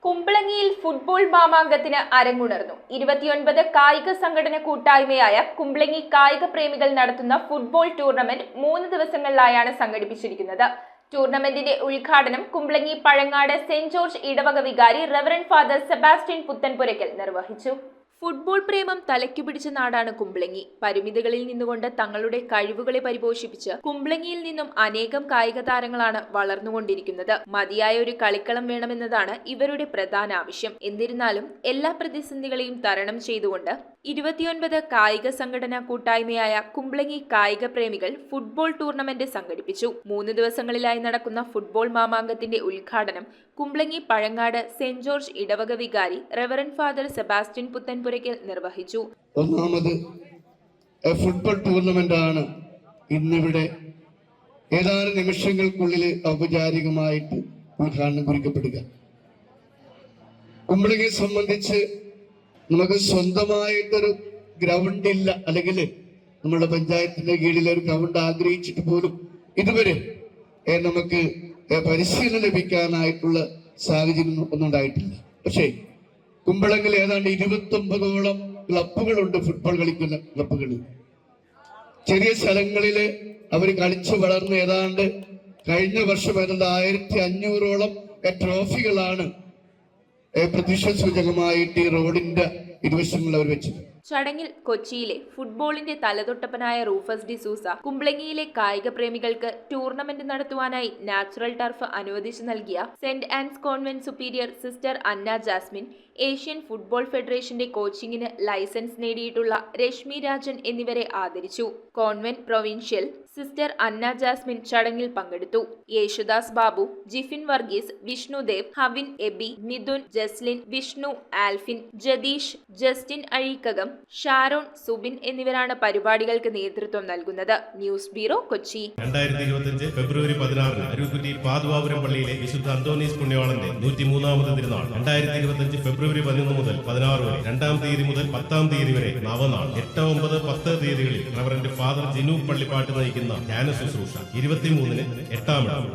കുമ്പളങ്ങിയിൽ football മാമാങ്കത്തിന് അരങ്ങുണർന്നു. 29 കായിക സംഘടന കൂട്ടായ്മയായ കുമ്പളങ്ങി കായിക പ്രേമികൾ നടത്തുന്ന ഫുട്ബോൾ ടൂർണമെന്റ് 3 ദിവസങ്ങളിലായാണ് സംഘടിപ്പിച്ചിരിക്കുന്നത്. ടൂർണമെന്റിന്റെ ഉദ്ഘാടനം കുമ്പളങ്ങി പഴങ്ങാട് സെന്റ് ജോർജ് ഇടവക വികാരി റവറന്റ് ഫാദർ സെബാസ്റ്റ്യൻ പുത്തൻപുരയ്ക്കൽ നിർവഹിച്ചു. ഫുട്ബോൾ പ്രേമം തലയ്ക്കു പിടിച്ച നാടാണ് കുമ്പളങ്ങി. പരിമിതികളിൽ നിന്നുകൊണ്ട് തങ്ങളുടെ കഴിവുകളെ പരിപോഷിപ്പിച്ച് കുമ്പളങ്ങിയിൽ നിന്നും അനേകം കായിക താരങ്ങളാണ് വളർന്നുകൊണ്ടിരിക്കുന്നത്. മതിയായ ഒരു കളിക്കളം വേണമെന്നതാണ് ഇവരുടെ പ്രധാന ആവശ്യം. എന്നിരുന്നാലും എല്ലാ പ്രതിസന്ധികളെയും തരണം ചെയ്തുകൊണ്ട് 29 കായിക സംഘടനാ കൂട്ടായ്മയായ കുമ്പളങ്ങി കായിക പ്രേമികൾ ഫുട്ബോൾ ടൂർണമെന്റ് സംഘടിപ്പിച്ചു. 3 ദിവസങ്ങളിലായി നടക്കുന്ന ഫുട്ബോൾ മാമാങ്കത്തിന്റെ ഉദ്ഘാടനം കുമ്പളങ്ങി പഴങ്ങാട് സെന്റ് ജോർജ് ഇടവക വികാരി റവറന്റ് ഫാദർ സെബാസ്റ്റ്യൻ പുത്തൻപുരയ്ക്കൽ നിർവഹിച്ചു. ഒന്നാമത് ഫുട്ബോൾ ടൂർണമെന്റ് ആണ് ഇന്നിവിടെ ഏതാനും നിമിഷങ്ങൾക്കുള്ളിൽ ഔപചാരികമായിട്ട് ഉദ്ഘാടനം കുറിക്കപ്പെടുക. കുമ്പളങ്ങിയെ സംബന്ധിച്ച് നമുക്ക് സ്വന്തമായിട്ടൊരു ഗ്രൗണ്ട് ഇല്ല, അല്ലെങ്കിൽ നമ്മുടെ പഞ്ചായത്തിന്റെ കീഴിൽ ഒരു ഗ്രൗണ്ട് ആഗ്രഹിച്ചിട്ട് പോലും ഇതുവരെ നമുക്ക് പരിശീലനം ലഭിക്കാനായിട്ടുള്ള സാഹചര്യം ഒന്നും ഉണ്ടായിട്ടില്ല. പക്ഷേ കുമ്പളങ്ങിൽ ഏതാണ്ട് 29ഓളം ക്ലബ്ബുകളുണ്ട്, ഫുട്ബോൾ കളിക്കുന്ന ക്ലബ്ബുകൾ. ചെറിയ സ്ഥലങ്ങളില് അവർ കളിച്ചു വളർന്ന് ഏതാണ്ട് കഴിഞ്ഞ വർഷം ഏതാണ്ട് 1500ഓളം ട്രോഫികളാണ് പ്രതിഷ്ഠ സൂചകമായിട്ട് ഈ റോഡിന്റെ ഇരുവശങ്ങളിൽ അവർ വെച്ചത്. ചടങ്ങിൽ കൊച്ചിയിലെ ഫുട്ബോളിന്റെ തലതൊട്ടപ്പനായ റൂഫസ് ഡിസൂസ കുമ്പളങ്ങിയിലെ കായിക പ്രേമികൾക്ക് ടൂർണമെന്റ് നടത്തുവാനായി നാച്ചുറൽ ടർഫ് അനുവദിച്ചു നൽകിയ saint Ans convent superior sister അന്ന ജാസ്മിൻ, ഏഷ്യൻ ഫുട്ബോൾ ഫെഡറേഷന്റെ കോച്ചിങ്ങിന് ലൈസൻസ് നേടിയിട്ടുള്ള രശ്മി രാജൻ എന്നിവരെ ആദരിച്ചു. കോൺവെന്റ് പ്രൊവിൻഷ്യൽ സിസ്റ്റർ അന്ന ജാസ്മിൻ ചടങ്ങിൽ പങ്കെടുത്തു. യേശുദാസ് ബാബു, ജിഫിൻ വർഗീസ്, വിഷ്ണുദേവ്, ഹവിൻ എബി, മിഥുൻ, ജസ്ലിൻ, വിഷ്ണു, ആൽഫിൻ, ജതീഷ്, ജസ്റ്റിൻ അഴീക്കകം, ഷാരോൺ, സുബിൻ എന്നിവരാണ് പരിപാടികൾക്ക് നേതൃത്വം നൽകുന്നത്. News bureau, Kochi. 2025 ഫെബ്രുവരി 16 അരുക്കുറ്റി പാതുവാപുരം പള്ളിയിലെ വിശുദ്ധ അന്തോണീസ് പുണ്യവാളന്റെ 103ാമത് തിരുനാൾ 2025 ഫെബ്രുവരി 11 മുതൽ 16 വരെ, 2-ാം തീയതി മുതൽ 10-ാം തീയതി വരെ നവനാൾ, 8, 9, 10 തീയതികളിൽ റവറന്റ് ഫാദർ ജിനു പള്ളിപ്പാട്ട് നയിക്കുന്ന ധ്യാന ശുശ്രൂഷ, 23-ന് 8-ാം ഇടം.